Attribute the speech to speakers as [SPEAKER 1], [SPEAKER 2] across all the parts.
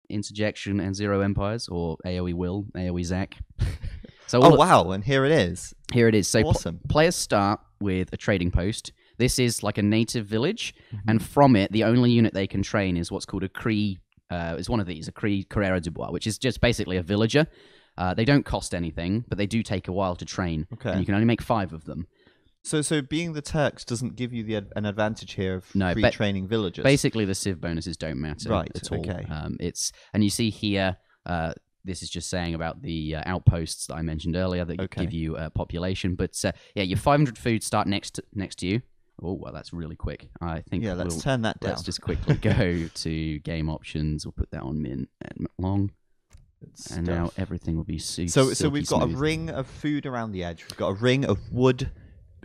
[SPEAKER 1] Interjection and ZeroEmpires, or AoE Will, AoE Zach. So
[SPEAKER 2] oh wow, and here it is.
[SPEAKER 1] Here it is. So
[SPEAKER 2] awesome.
[SPEAKER 1] Players start with a trading post. This is like a native village, and from it, the only unit they can train is what's called a Cree. It's one of these, a Cree Carrera du Bois, which is just basically a villager. They don't cost anything, but they do take a while to train, and you can only make 5 of them.
[SPEAKER 2] So being the Turks doesn't give you an advantage here of pre-training villagers.
[SPEAKER 1] Basically, the civ bonuses don't matter at all.
[SPEAKER 2] Okay.
[SPEAKER 1] And you see here, this is just saying about the outposts that I mentioned earlier that give you population. But yeah, your 500 food start next to you. Oh, well, that's really quick. I think
[SPEAKER 2] let's turn that down.
[SPEAKER 1] Let's just quickly go to game options. We'll put that on min and long. And now everything will be super.
[SPEAKER 2] So we've got
[SPEAKER 1] smooth.
[SPEAKER 2] A ring of food around the edge. We've got a ring of wood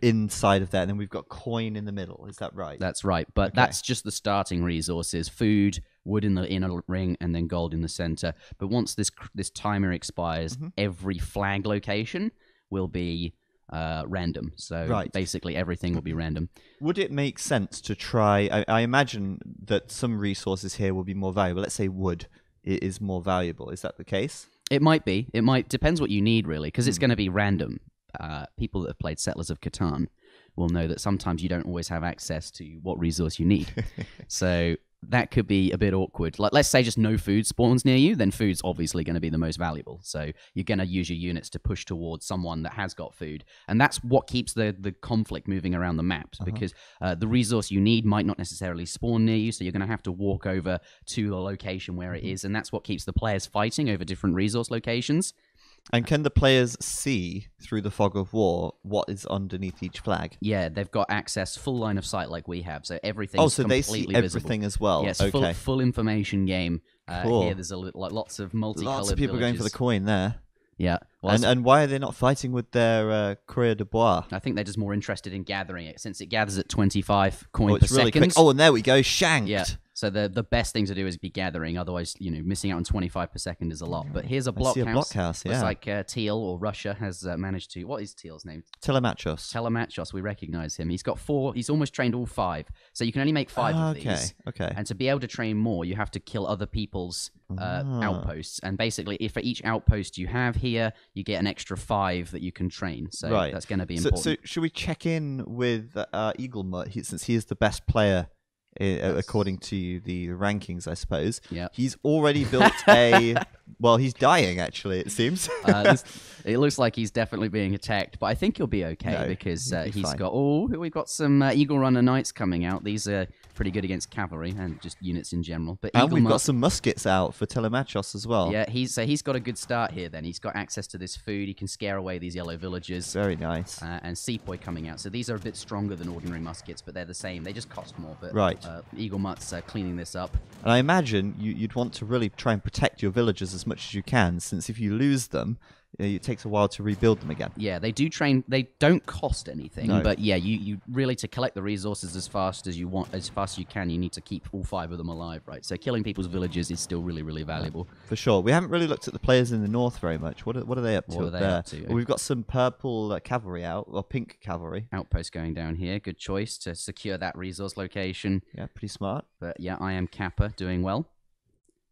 [SPEAKER 2] inside of that, and then we've got coin in the middle. Is that right?
[SPEAKER 1] That's right, but that's just the starting resources: food, wood in the inner ring, and then gold in the center. But once this timer expires, every flag location will be random. So basically, everything will be random.
[SPEAKER 2] Would it make sense to try? I imagine that some resources here will be more valuable. Let's say wood is more valuable. Is that the case?
[SPEAKER 1] It might be. It might depends what you need really, because it's going to be random. People that have played Settlers of Catan will know that sometimes you don't always have access to what resource you need. So that could be a bit awkward. Like, let's say just no food spawns near you, then food's obviously going to be the most valuable. So you're going to use your units to push towards someone that has got food. And that's what keeps the conflict moving around the maps, because the resource you need might not necessarily spawn near you, so you're going to have to walk over to the location where it is, and that's what keeps the players fighting over different resource locations.
[SPEAKER 2] And can the players see through the fog of war what is underneath each flag?
[SPEAKER 1] Yeah, they've got access, full line of sight like we have, so everything's
[SPEAKER 2] completely visible.
[SPEAKER 1] They see
[SPEAKER 2] everything as well.
[SPEAKER 1] Yes,
[SPEAKER 2] okay.
[SPEAKER 1] full information game.
[SPEAKER 2] Cool.
[SPEAKER 1] Here there's lots of multicolored
[SPEAKER 2] Lots of people going for the coin there.
[SPEAKER 1] Yeah. Well,
[SPEAKER 2] and why are they not fighting with their Courrier de Bois?
[SPEAKER 1] I think they're just more interested in gathering it, since it gathers at 25 coin per
[SPEAKER 2] really
[SPEAKER 1] second.
[SPEAKER 2] Quick. Oh, and there we go, shanked.
[SPEAKER 1] Yeah. So the best thing to do is be gathering. Otherwise, missing out on 25 per second is a lot. But here's a blockhouse.
[SPEAKER 2] A blockhouse, yeah.
[SPEAKER 1] It's like Teal or Russia has managed to. What is Teal's name?
[SPEAKER 2] Telemachos.
[SPEAKER 1] Telemachos. We recognize him. He's got 4. He's almost trained all 5. So you can only make 5 of these.
[SPEAKER 2] Okay.
[SPEAKER 1] And to be able to train more, you have to kill other people's outposts. And basically, if for each outpost you have here, you get an extra 5 that you can train. So that's going to be important.
[SPEAKER 2] So should we check in with Eagle Mutt, since he is the best player? According to the rankings, I suppose.
[SPEAKER 1] Yeah.
[SPEAKER 2] He's already built a... Well, he's dying, actually, it seems.
[SPEAKER 1] It looks like he's definitely being attacked, but I think he'll be okay, because he's got... Oh, we've got some Eagle Runner Knights coming out. These are pretty good against cavalry and just units in general. But
[SPEAKER 2] and we've got some muskets out for Telemachos as well.
[SPEAKER 1] Yeah, he's got a good start here then. He's got access to this food. He can scare away these yellow villagers.
[SPEAKER 2] Very nice.
[SPEAKER 1] And Sepoy coming out. So these are a bit stronger than ordinary muskets, but they're the same. They just cost more. But Eagle Mutt's cleaning this up.
[SPEAKER 2] And I imagine you'd want to really try and protect your villagers as much as you can, since if you lose them, it takes a while to rebuild them again.
[SPEAKER 1] Yeah, they do train. They don't cost anything, but yeah, you really, to collect the resources as fast as you want, as fast as you can, you need to keep all 5 of them alive, right? So killing people's villages is still really, really valuable.
[SPEAKER 2] For sure. We haven't really looked at the players in the north very much. What are they up to?
[SPEAKER 1] Well,
[SPEAKER 2] we've got some purple cavalry out, or pink cavalry.
[SPEAKER 1] Outpost going down here. Good choice to secure that resource location.
[SPEAKER 2] Yeah, pretty smart.
[SPEAKER 1] But yeah, I am Kappa doing well.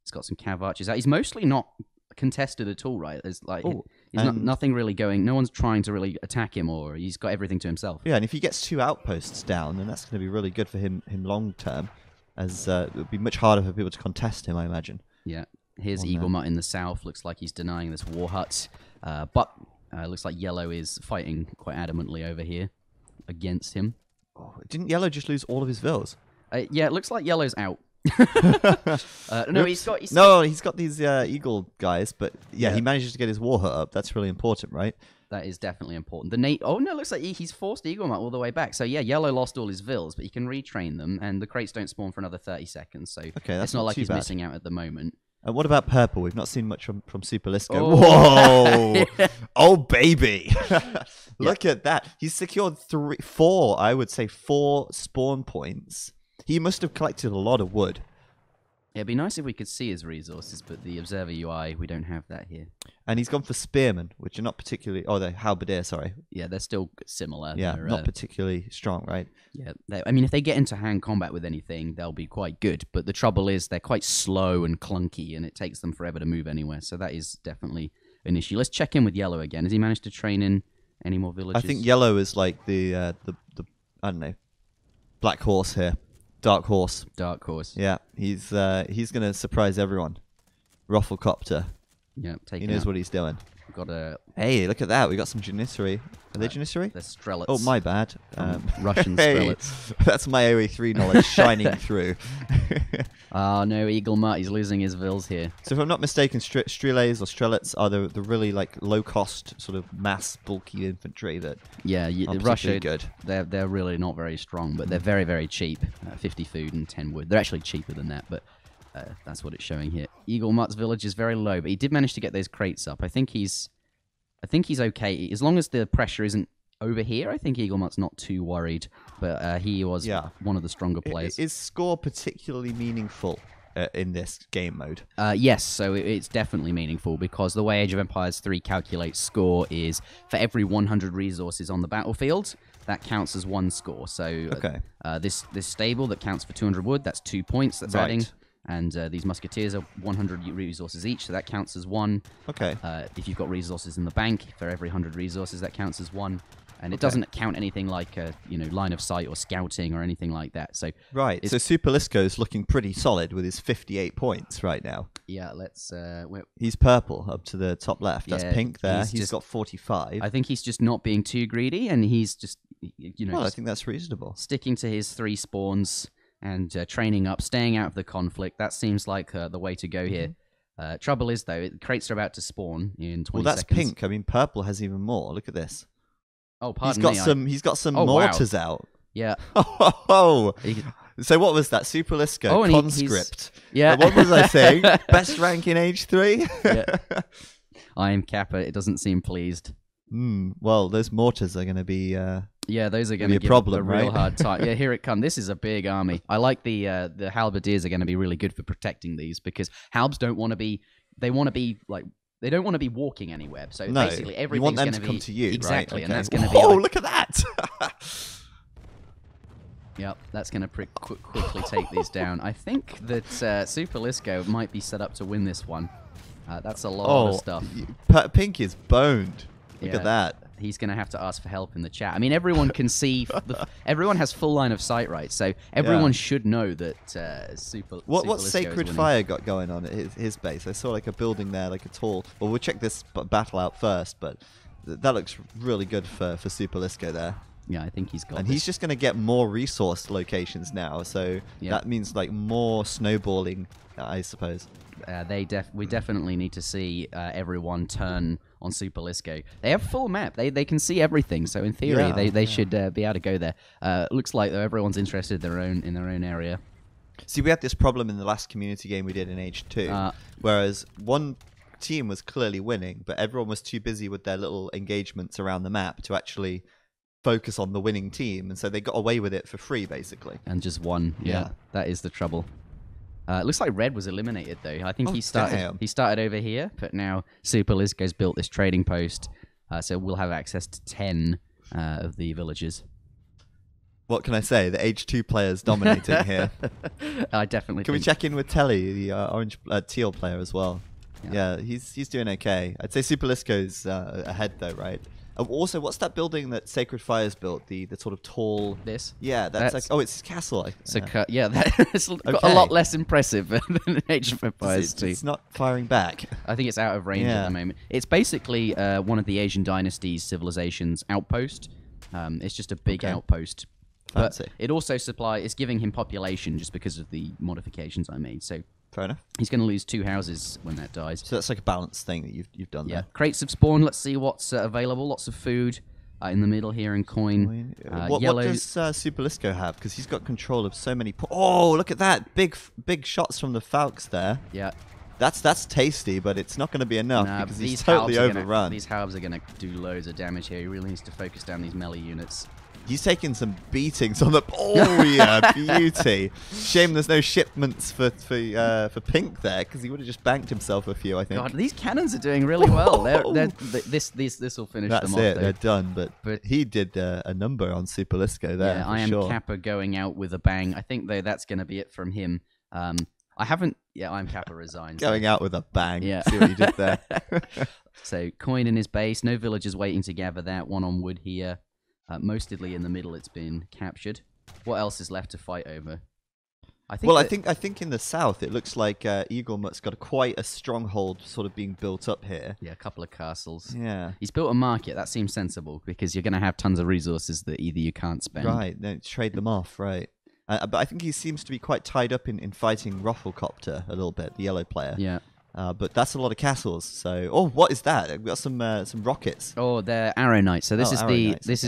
[SPEAKER 1] He's got some cav archers out. He's mostly not contested at all, right? There's like nothing really going. No one's trying to really attack him, or he's got everything to himself.
[SPEAKER 2] Yeah, and if he gets 2 outposts down, then that's going to be really good for him long term, as it would be much harder for people to contest him, I imagine.
[SPEAKER 1] Yeah. Here's Eagle Mutt in the south. Looks like he's denying this war hut, but looks like Yellow is fighting quite adamantly over here against him.
[SPEAKER 2] Oh, didn't Yellow just lose all of his vills?
[SPEAKER 1] Yeah, it looks like Yellow's out. No, he's
[SPEAKER 2] got these eagle guys, but he manages to get his war hut up. That's really important, right?
[SPEAKER 1] That is definitely important. Oh no, it looks like he's forced Eagle Mutt all the way back. So yeah, Yellow lost all his vills, but he can retrain them, and the crates don't spawn for another 30 seconds. So it's not like he's missing out at the moment.
[SPEAKER 2] And what about Purple? We've not seen much from Super Lisco. Oh. Whoa! Oh baby! Look at that. He's secured 4 spawn points. He must have collected a lot of wood.
[SPEAKER 1] It'd be nice if we could see his resources, but the Observer UI, we don't have that here.
[SPEAKER 2] And he's gone for Spearmen, which are not particularly... Oh, they're Halberdier, sorry.
[SPEAKER 1] Yeah, they're still similar.
[SPEAKER 2] Yeah,
[SPEAKER 1] They're,
[SPEAKER 2] not particularly strong, right?
[SPEAKER 1] Yeah, I mean, if they get into hand combat with anything, they'll be quite good. But the trouble is they're quite slow and clunky, and it takes them forever to move anywhere. So that is definitely an issue. Let's check in with Yellow again. Has he managed to train in any more villages?
[SPEAKER 2] I think Yellow is like the I don't know, Black Horse here. Dark Horse.
[SPEAKER 1] Dark Horse.
[SPEAKER 2] Yeah, he's gonna surprise everyone. Rufflecopter.
[SPEAKER 1] Yeah,
[SPEAKER 2] he knows what he's doing.
[SPEAKER 1] We've got a...
[SPEAKER 2] Hey, look at that. We got some Janissary. Are they Janissary?
[SPEAKER 1] They're Strelets.
[SPEAKER 2] Oh, my bad.
[SPEAKER 1] Russian
[SPEAKER 2] hey,
[SPEAKER 1] Strelets.
[SPEAKER 2] That's my AoE3 knowledge shining through.
[SPEAKER 1] Oh, no, Eagle Mutt. He's losing his vills here.
[SPEAKER 2] So if I'm not mistaken, Strelets or Strelets are the really like low-cost, sort of mass, bulky infantry that
[SPEAKER 1] Russia,
[SPEAKER 2] good.
[SPEAKER 1] They're really not very strong, but they're very, very cheap. 50 food and 10 wood. They're actually cheaper than that, but that's what it's showing here. Eagle Mutt's village is very low, but he did manage to get those crates up. I think he's okay. As long as the pressure isn't over here, I think Eagle Mutt's not too worried, but he was one of the stronger players.
[SPEAKER 2] Is score particularly meaningful in this game mode?
[SPEAKER 1] Yes, so it's definitely meaningful because the way Age of Empires 3 calculates score is for every 100 resources on the battlefield, that counts as 1 score. So this stable that counts for 200 wood, that's 2 points that's adding. And these musketeers are 100 resources each, so that counts as 1.
[SPEAKER 2] Okay.
[SPEAKER 1] If you've got resources in the bank, for every 100 resources, that counts as 1. And it doesn't count anything like line of sight or scouting or anything like that. So
[SPEAKER 2] so Super Lisco's looking pretty solid with his 58 points right now.
[SPEAKER 1] Yeah, let's.
[SPEAKER 2] He's purple up to the top left. That's pink there. He's got 45.
[SPEAKER 1] I think he's just not being too greedy, and he's just
[SPEAKER 2] Well, I think that's reasonable.
[SPEAKER 1] Sticking to his 3 spawns and training up, staying out of the conflict. That seems like the way to go here. Trouble is though, crates are about to spawn in 20 seconds.
[SPEAKER 2] Well, that's pink. I mean, purple has even more. Look at this.
[SPEAKER 1] Oh, pardon me.
[SPEAKER 2] He's got some mortars out.
[SPEAKER 1] Yeah.
[SPEAKER 2] Oh. So what was that? Super Lisco, conscript.
[SPEAKER 1] Yeah.
[SPEAKER 2] What was I saying? Best rank in Age 3?
[SPEAKER 1] Yeah. I am Kappa. It doesn't seem pleased.
[SPEAKER 2] Well, those mortars are going to be...
[SPEAKER 1] those are going to
[SPEAKER 2] be a problem,
[SPEAKER 1] a real hard time. Yeah, here it comes. This is a big army. I like the halberdiers are going to be really good for protecting these because halbs don't want to be... They want to be like... They don't want to be walking anywhere. So basically everything's going to be...
[SPEAKER 2] come to you,
[SPEAKER 1] exactly,
[SPEAKER 2] right?
[SPEAKER 1] And that's going to be...
[SPEAKER 2] Oh, look at that!
[SPEAKER 1] Yep, that's going to quickly take these down. I think that Super Lisco might be set up to win this one. That's a lot of stuff.
[SPEAKER 2] Pink is boned. Look at that.
[SPEAKER 1] He's going to have to ask for help in the chat. I mean, everyone can see... everyone has full line of sight, right? So everyone should know that
[SPEAKER 2] What's Sacred Fire got going on at his base? I saw like a building there, like a tall... Well, we'll check this battle out first, but that looks really good for Super Lisco there.
[SPEAKER 1] Yeah, I think he's got
[SPEAKER 2] And he's just going to get more resource locations now, so that means like more snowballing, I suppose.
[SPEAKER 1] We definitely need to see everyone turn on Super Lisco. They have full map. They can see everything. So in theory, they should be able to go there. Looks like everyone's interested in their own area.
[SPEAKER 2] See, we had this problem in the last community game we did in Age 2, whereas one team was clearly winning, but everyone was too busy with their little engagements around the map to actually focus on the winning team, and so they got away with it for free, basically.
[SPEAKER 1] And just won. Yeah. That is the trouble. It looks like Red was eliminated though. I think he started over here, but now Super Lisco's built this trading post, so we'll have access to 10 of the villages.
[SPEAKER 2] What can I say? The Age 2 players dominating here.
[SPEAKER 1] I definitely.
[SPEAKER 2] Can we check in with Telly, the teal player as well? Yeah, he's doing okay. I'd say Super Lisco's ahead though, right? Also, what's that building that Sacred Fire's built? The sort of tall...
[SPEAKER 1] This?
[SPEAKER 2] Yeah, that's like... Oh, it's his castle.
[SPEAKER 1] That's got a lot less impressive than Age of Empires 2.
[SPEAKER 2] It's not firing back.
[SPEAKER 1] I think it's out of range at the moment. It's basically one of the Asian dynasties' civilizations' outpost. It's just a big outpost.
[SPEAKER 2] Fancy.
[SPEAKER 1] But it also it's giving him population just because of the modifications I made. So
[SPEAKER 2] fair enough.
[SPEAKER 1] He's going to lose 2 houses when that dies.
[SPEAKER 2] So that's like a balanced thing that you've done there.
[SPEAKER 1] Crates have spawned. Let's see what's available. Lots of food in the middle here in coin.
[SPEAKER 2] What does Super Lisco have? Because he's got control of so many... Oh, look at that. Big shots from the Falcons there.
[SPEAKER 1] Yeah.
[SPEAKER 2] That's tasty, but it's not going to be enough because he's totally overrun.
[SPEAKER 1] These halves are going to do loads of damage here. He really needs to focus down these melee units.
[SPEAKER 2] He's taking some beatings on the. Oh yeah, beauty. Shame there's no shipments for Pink there, because he would have just banked himself a few. I think.
[SPEAKER 1] God, these cannons are doing really well. This will finish them off.
[SPEAKER 2] That's it. They're done. But he did a number on Super Lisco there.
[SPEAKER 1] Yeah, I am Kappa going out with a bang. I think though that's going to be it from him. I haven't. Yeah, I'm Kappa resigns.
[SPEAKER 2] Going out with a bang.
[SPEAKER 1] Yeah.
[SPEAKER 2] See what you did there.
[SPEAKER 1] So coin in his base. No villagers waiting to gather that. One on wood here. Mostly in the middle, it's been captured. What else is left to fight over? I think in the south, it looks like Eagle Mutt's got quite a stronghold sort of being built up here. Yeah, a couple of castles.
[SPEAKER 2] Yeah.
[SPEAKER 1] He's built a market. That seems sensible, because you're going to have tons of resources that either you can't spend.
[SPEAKER 2] Right, then trade them off, right. But I think he seems to be quite tied up in fighting Rufflecopter a little bit, the yellow player.
[SPEAKER 1] Yeah.
[SPEAKER 2] But that's a lot of castles. So, oh, what is that? We've got some rockets.
[SPEAKER 1] Oh, they're Arrow Knights. So this
[SPEAKER 2] is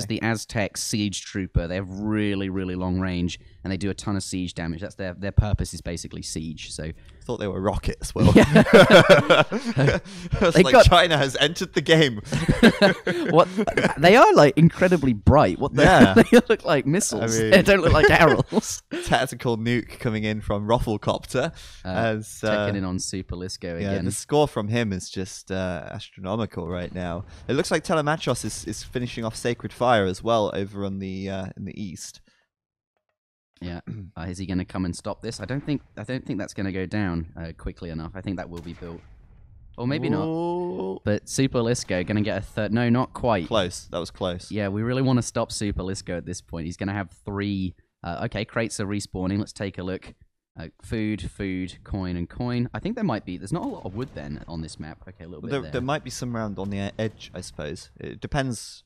[SPEAKER 1] the Aztec siege trooper. They have really, really long range, and they do a ton of siege damage. That's their purpose is basically siege. So
[SPEAKER 2] I thought they were rockets. Well, China has entered the game.
[SPEAKER 1] What they are like incredibly bright. What they look like missiles. They don't look like arrows.
[SPEAKER 2] Tactical nuke coming in from Rufflecopter as
[SPEAKER 1] checking in on Super Lisco again.
[SPEAKER 2] Yeah, the score from him is just astronomical right now. It looks like Telemachos is finishing off Sacred Fire as well over on the in the east.
[SPEAKER 1] Yeah, is he going to come and stop this? I don't think that's going to go down quickly enough. I think that will be built, or maybe not. But Super Lisco going to get a third. No, not quite.
[SPEAKER 2] Close. That was close.
[SPEAKER 1] Yeah, we really want to stop Super Lisco at this point. He's going to have 3. Okay, crates are respawning. Let's take a look. Food, coin, and coin. I think there might be. There's not a lot of wood then on this map. Okay, a little bit there.
[SPEAKER 2] There might be some around on the edge, I suppose. It depends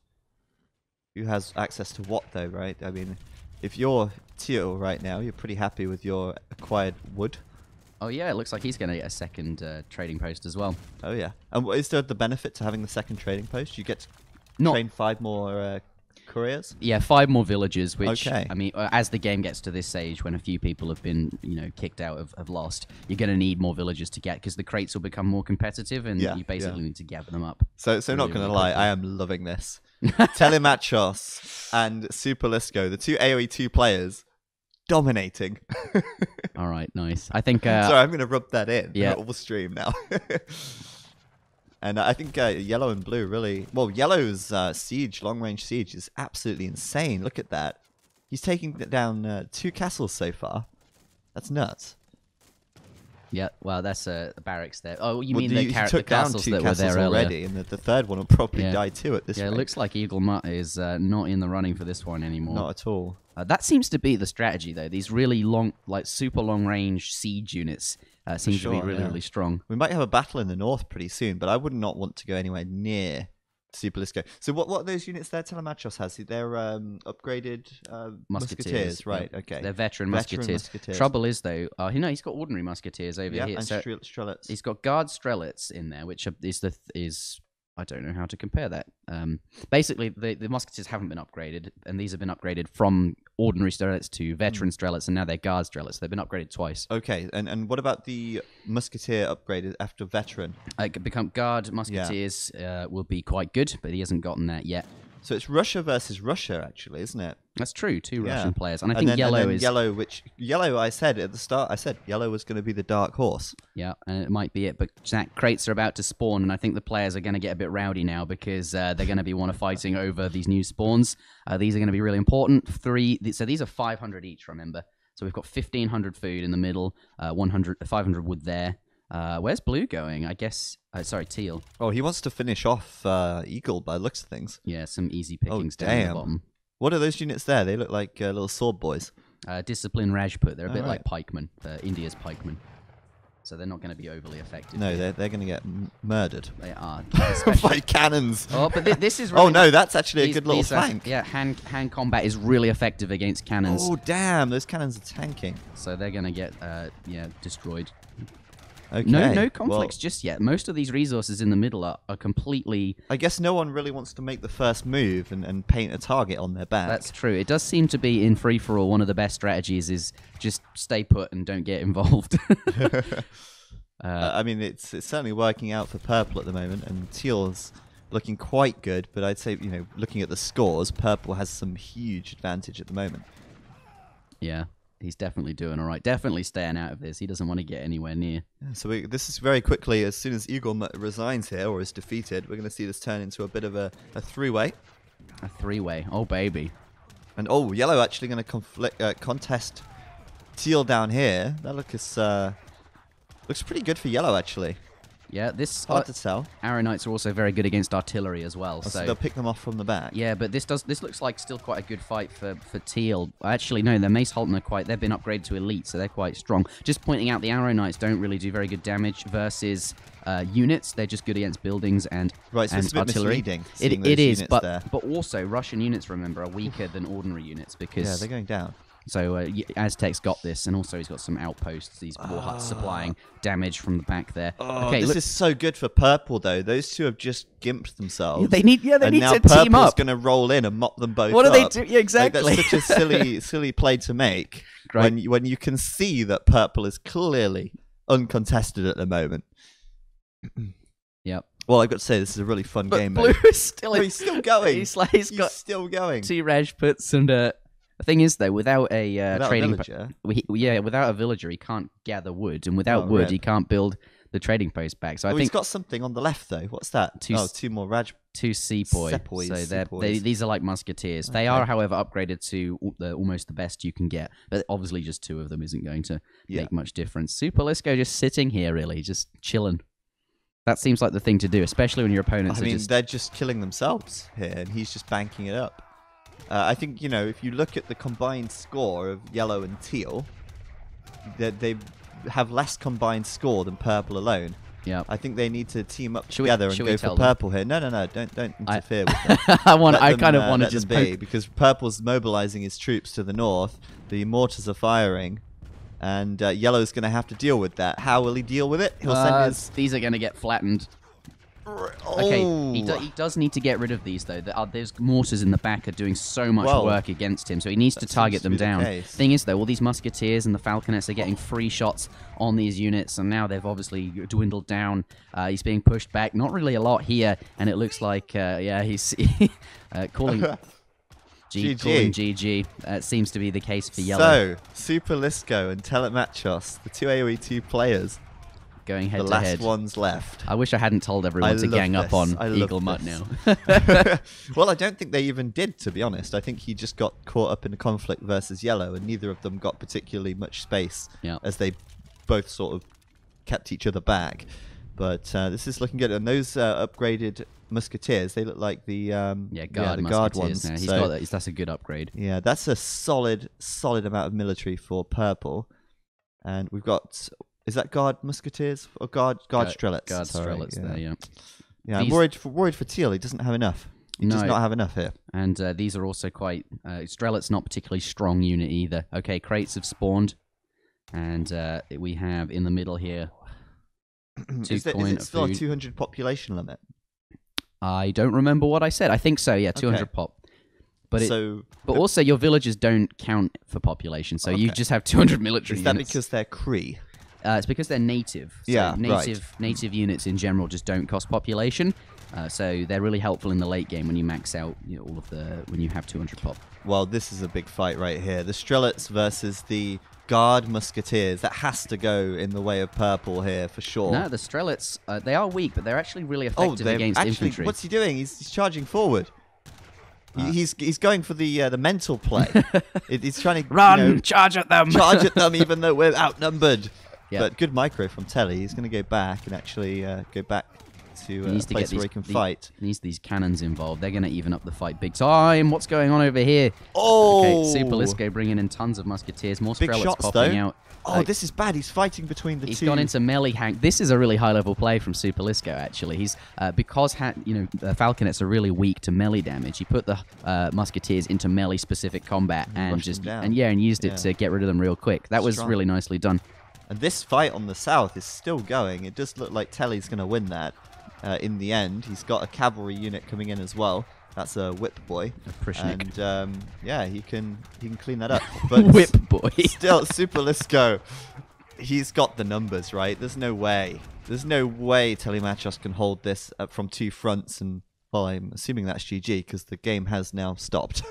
[SPEAKER 2] who has access to what, though, right? I mean, if you're Teal right now, you're pretty happy with your acquired wood.
[SPEAKER 1] Oh yeah, it looks like he's going to get a second trading post as well.
[SPEAKER 2] Oh yeah. And what is there the benefit to having the second trading post? You get to train 5 more couriers?
[SPEAKER 1] Yeah, 5 more villagers, which,
[SPEAKER 2] okay.
[SPEAKER 1] I mean, as the game gets to this stage, when a few people have been, kicked out of Lost, you're going to need more villagers to get, because the crates will become more competitive, and you basically need to gather them up.
[SPEAKER 2] So really, not going to lie, I am loving this. Telemachos and Super Lisco, the 2 AoE2 players, dominating.
[SPEAKER 1] All right, nice. I think...
[SPEAKER 2] Sorry, I'm going to rub that in.
[SPEAKER 1] Yeah.
[SPEAKER 2] All stream now. And I think yellow and blue really... Well, yellow's siege, long-range siege, is absolutely insane. Look at that. He's taking down 2 castles so far. That's nuts.
[SPEAKER 1] Yeah, well, that's the barracks there. Oh, you mean the
[SPEAKER 2] castles
[SPEAKER 1] that were there
[SPEAKER 2] already, and the third one will probably die too at this rate.
[SPEAKER 1] Yeah, it looks like Eagle Mutt is not in the running for this one anymore.
[SPEAKER 2] Not at all.
[SPEAKER 1] That seems to be the strategy, though. These really long, like super long-range siege units seem to be really, really strong.
[SPEAKER 2] We might have a battle in the north pretty soon, but I would not want to go anywhere near Super Lisco. So what are those units there Telemachos has? They're upgraded musketeers, right?
[SPEAKER 1] Yeah.
[SPEAKER 2] Okay.
[SPEAKER 1] They're veteran musketeers. Trouble is, though, he's got ordinary musketeers over here.
[SPEAKER 2] And strelets.
[SPEAKER 1] He's got guard strelets in there, which is I don't know how to compare that. Basically, the musketeers haven't been upgraded, and these have been upgraded from ordinary strelets to veteran strelets, and now they're guard strelets. They've been upgraded twice.
[SPEAKER 2] Okay, and what about the musketeer upgraded after veteran?
[SPEAKER 1] Become guard musketeers will be quite good, but he hasn't gotten that yet.
[SPEAKER 2] So it's Russia versus Russia, actually, isn't it?
[SPEAKER 1] That's true. 2 Russian players, and I think yellow is
[SPEAKER 2] yellow. I said at the start, yellow was going to be the dark horse.
[SPEAKER 1] Yeah, and it might be it. But crates are about to spawn, and I think the players are going to get a bit rowdy now, because they're going to be fighting over these new spawns. These are going to be really important. So these are 500 each. Remember, so we've got 1,500 food in the middle, 500 wood there. Where's blue going? I guess. Sorry, teal.
[SPEAKER 2] Oh, he wants to finish off Eagle by the looks of things.
[SPEAKER 1] Yeah, some easy pickings down the bottom.
[SPEAKER 2] What are those units there? They look like little sword boys.
[SPEAKER 1] Discipline Rajput. They're a bit like pikemen, India's pikemen. So they're not going to be overly effective.
[SPEAKER 2] No, they're going to get murdered.
[SPEAKER 1] They are.
[SPEAKER 2] By cannons.
[SPEAKER 1] Oh, but this is really...
[SPEAKER 2] Oh, no, that's actually a good little flank.
[SPEAKER 1] Yeah, hand combat is really effective against cannons.
[SPEAKER 2] Oh, damn, those cannons are tanking.
[SPEAKER 1] So they're going to get destroyed.
[SPEAKER 2] Okay.
[SPEAKER 1] No conflicts just yet. Most of these resources in the middle are completely...
[SPEAKER 2] I guess no one really wants to make the first move and paint a target on their back.
[SPEAKER 1] That's true. It does seem to be in free-for-all, one of the best strategies is just stay put and don't get involved.
[SPEAKER 2] I mean, it's certainly working out for purple at the moment, and teal's looking quite good, but I'd say, you know, looking at the scores, purple has some huge advantage at the moment.
[SPEAKER 1] Yeah, he's definitely doing all right. Definitely staying out of this. He doesn't want to get anywhere near.
[SPEAKER 2] Yeah, so this is very quickly, as soon as Eagle resigns here or is defeated, we're going to see this turn into a bit of a three-way.
[SPEAKER 1] A three-way. Oh, baby.
[SPEAKER 2] And, oh, yellow actually going to contest teal down here. That looks pretty good for yellow, actually.
[SPEAKER 1] Yeah, this
[SPEAKER 2] hard to tell.
[SPEAKER 1] Arrow Knights are also very good against artillery as well.
[SPEAKER 2] So they'll pick them off from the back.
[SPEAKER 1] Yeah, but this looks like still quite a good fight for teal. Actually, no, the Mace Halton they've been upgraded to elite, so they're quite strong. Just pointing out, the Arrow Knights don't really do very good damage versus units. They're just good against buildings and
[SPEAKER 2] right. So it's a bit
[SPEAKER 1] artillery.
[SPEAKER 2] Misleading.
[SPEAKER 1] It is, but also Russian units, remember, are weaker than ordinary units because
[SPEAKER 2] they're going down.
[SPEAKER 1] So Aztec's got this, and also he's got some outposts, these war huts supplying damage from the back there.
[SPEAKER 2] Okay, this is so good for purple, though. Those two have just gimped themselves.
[SPEAKER 1] Yeah, they need to team up.
[SPEAKER 2] And now purple's going to roll in and mop them both up.
[SPEAKER 1] What do they do? Yeah, exactly.
[SPEAKER 2] Like, that's such a silly play to make when you can see that purple is clearly uncontested at the moment.
[SPEAKER 1] Yep.
[SPEAKER 2] Well, I've got to say, this is a really fun game.
[SPEAKER 1] Blue is still...
[SPEAKER 2] he's still going.
[SPEAKER 1] He's
[SPEAKER 2] still going.
[SPEAKER 1] 2 Rajputs and... The thing is, though, without a trading... without a villager, he can't gather wood. And without wood, he can't build the trading post back. So I think
[SPEAKER 2] he's got something on the left, though. What's that? 2 more Raj...
[SPEAKER 1] 2 sepoys. So these are like musketeers. Okay. They are, however, upgraded to almost the best you can get. But obviously just 2 of them isn't going to make much difference. Super Lisco just sitting here, really, just chilling. That seems like the thing to do, especially when your opponents
[SPEAKER 2] they're just killing themselves here, and he's just banking it up. I think, you know, if you look at the combined score of yellow and teal, they have less combined score than purple alone.
[SPEAKER 1] Yeah,
[SPEAKER 2] I think they need to team up together and go for purple here. No, don't interfere with them.
[SPEAKER 1] I kind of want to just
[SPEAKER 2] be because purple's mobilizing his troops to the north. The mortars are firing, and yellow's going to have to deal with that. How will he deal with it? He'll send his...
[SPEAKER 1] These are going to get flattened. Okay, he does need to get rid of these, though. There's mortars in the back are doing so much work against him, so he needs to target them down. Thing is, though, all these musketeers and the falconets are getting free shots on these units, and now they've obviously dwindled down. He's being pushed back. Not really a lot here, and it looks like, he's calling...
[SPEAKER 2] GG.
[SPEAKER 1] Calling GG. Seems to be the case for yellow.
[SPEAKER 2] So, Super Lisco and Telemachos, the 2 AoE2 players,
[SPEAKER 1] going head
[SPEAKER 2] to
[SPEAKER 1] head.
[SPEAKER 2] The last ones left.
[SPEAKER 1] I wish I hadn't told everyone to gang up on Eagle Mutt now.
[SPEAKER 2] Well, I don't think they even did, to be honest. I think he just got caught up in a conflict versus yellow, and neither of them got particularly much space as they both sort of kept each other back. But this is looking good. And those upgraded musketeers, they look like the guard ones.
[SPEAKER 1] Now. That's a good upgrade.
[SPEAKER 2] Yeah, that's a solid amount of military for purple. And we've got... Is that guard musketeers or guard strelets?
[SPEAKER 1] Guard strelets there, yeah.
[SPEAKER 2] Yeah, I'm worried for teal. He doesn't have enough. He does not have enough here.
[SPEAKER 1] And these are also quite... Strelet's not particularly strong unit either. Okay, crates have spawned. And we have in the middle here...
[SPEAKER 2] Is it still a 200 population limit?
[SPEAKER 1] I don't remember what I said. I think so, yeah, 200 pop. But also your villagers don't count for population, so you just have 200 military units.
[SPEAKER 2] Is that because they're Cree?
[SPEAKER 1] It's because they're native. So native units in general just don't cost population. So they're really helpful in the late game when you max out all of when you have 200 pop.
[SPEAKER 2] Well, this is a big fight right here. The Strelets versus the Guard Musketeers. That has to go in the way of purple here for sure.
[SPEAKER 1] No, the Strelets, they are weak, but they're actually really effective against infantry.
[SPEAKER 2] What's he doing? He's charging forward. He's going for the mental play. He's trying to
[SPEAKER 1] run, charge at them,
[SPEAKER 2] even though we're outnumbered. Yep. But good micro from Telly. He's going to go back and actually go back to a place where he can fight.
[SPEAKER 1] He needs these cannons involved. They're going to even up the fight big time. What's going on over here?
[SPEAKER 2] Oh!
[SPEAKER 1] Okay, Super Lisco bringing in tons of musketeers. More Strelets popping out.
[SPEAKER 2] Oh, this is bad. He's fighting between the two.
[SPEAKER 1] He's gone into melee hang. This is a really high-level play from Super Lisco, actually. He's because the Falconets are really weak to melee damage. He put the musketeers into melee-specific combat and used it to get rid of them real quick. That was really nicely done.
[SPEAKER 2] And this fight on the south is still going. It does look like Telly's going to win that in the end. He's got a cavalry unit coming in as well. That's a whip boy.
[SPEAKER 1] And
[SPEAKER 2] he can clean that up. But
[SPEAKER 1] whip boy.
[SPEAKER 2] Still, Super Lisco, he's got the numbers, right? There's no way. There's no way Telemachos can hold this up from 2 fronts and Well, I'm assuming that's GG because the game has now stopped.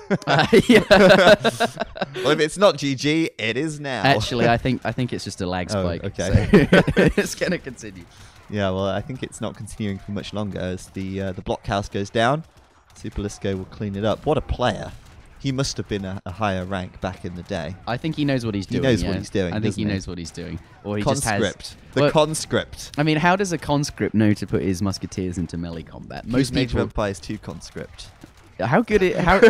[SPEAKER 1] Yeah.
[SPEAKER 2] Well, if it's not GG, it is now.
[SPEAKER 1] Actually, I think it's just a lag spike.
[SPEAKER 2] Okay.
[SPEAKER 1] So it's going to continue.
[SPEAKER 2] Yeah, well, I think it's not continuing for much longer as the blockhouse goes down. Superlisco will clean it up. What a player. He must have been a higher rank back in the day.
[SPEAKER 1] I think he knows what he's doing.
[SPEAKER 2] He knows what he's doing.
[SPEAKER 1] I think he knows what he's doing. Or he
[SPEAKER 2] conscript.
[SPEAKER 1] Just has...
[SPEAKER 2] The conscript.
[SPEAKER 1] I mean, how does a conscript know to put his musketeers into melee combat?
[SPEAKER 2] Most Age of Empires 2 conscript.
[SPEAKER 1] How good it... How...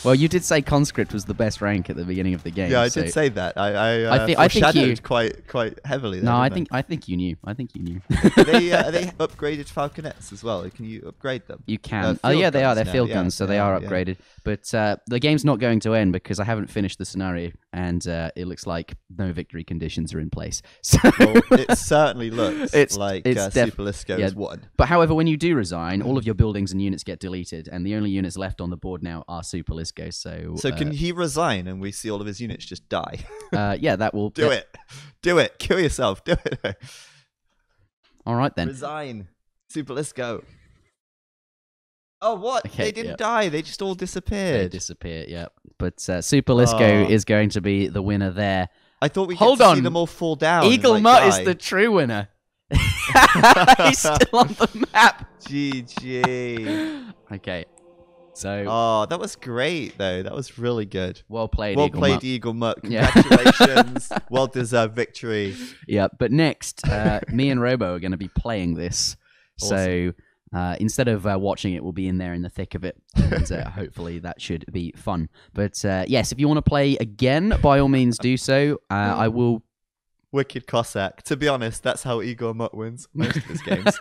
[SPEAKER 1] Well, you did say conscript was the best rank at the beginning of the game.
[SPEAKER 2] Yeah, I
[SPEAKER 1] so
[SPEAKER 2] did say that. I
[SPEAKER 1] think you
[SPEAKER 2] quite heavily.
[SPEAKER 1] There,
[SPEAKER 2] no,
[SPEAKER 1] I think you knew. I think you knew.
[SPEAKER 2] Are they upgraded falconets as well? Can you upgrade them?
[SPEAKER 1] You can. Oh yeah, they are. They're field guns, so they are upgraded. Yeah. But the game's not going to end because I haven't finished the scenario, and it looks like no victory conditions are in place. So
[SPEAKER 2] well, it certainly looks like Superlisco has won.
[SPEAKER 1] But however, when you do resign, all of your buildings and units get deleted, and the only units left on the board now are Superlisco. So
[SPEAKER 2] can he resign and we see all of his units just die?
[SPEAKER 1] Yeah, that will
[SPEAKER 2] do it. Kill yourself. Do it.
[SPEAKER 1] All right then.
[SPEAKER 2] Resign. Superlisco. Oh, what?
[SPEAKER 1] Okay,
[SPEAKER 2] they didn't die. They just all disappeared.
[SPEAKER 1] They disappeared, yeah. But Superlisco is going to be the winner there.
[SPEAKER 2] I thought we could see them all fall down.
[SPEAKER 1] Eagle Mutt is the true winner. He's still on the map.
[SPEAKER 2] GG.
[SPEAKER 1] Okay. So.
[SPEAKER 2] Oh, that was great, though. That was really good.
[SPEAKER 1] Well played,
[SPEAKER 2] Eagle Mutt. Congratulations.
[SPEAKER 1] Yeah.
[SPEAKER 2] Well-deserved victory.
[SPEAKER 1] Yeah, but next, me and Robo are going to be playing this. Awesome. So instead of watching it, we'll be in there in the thick of it. And hopefully that should be fun. But yes, if you want to play again, by all means do so. I will...
[SPEAKER 2] Wicked Cossack. To be honest, that's how Igor Mutt wins most of his games.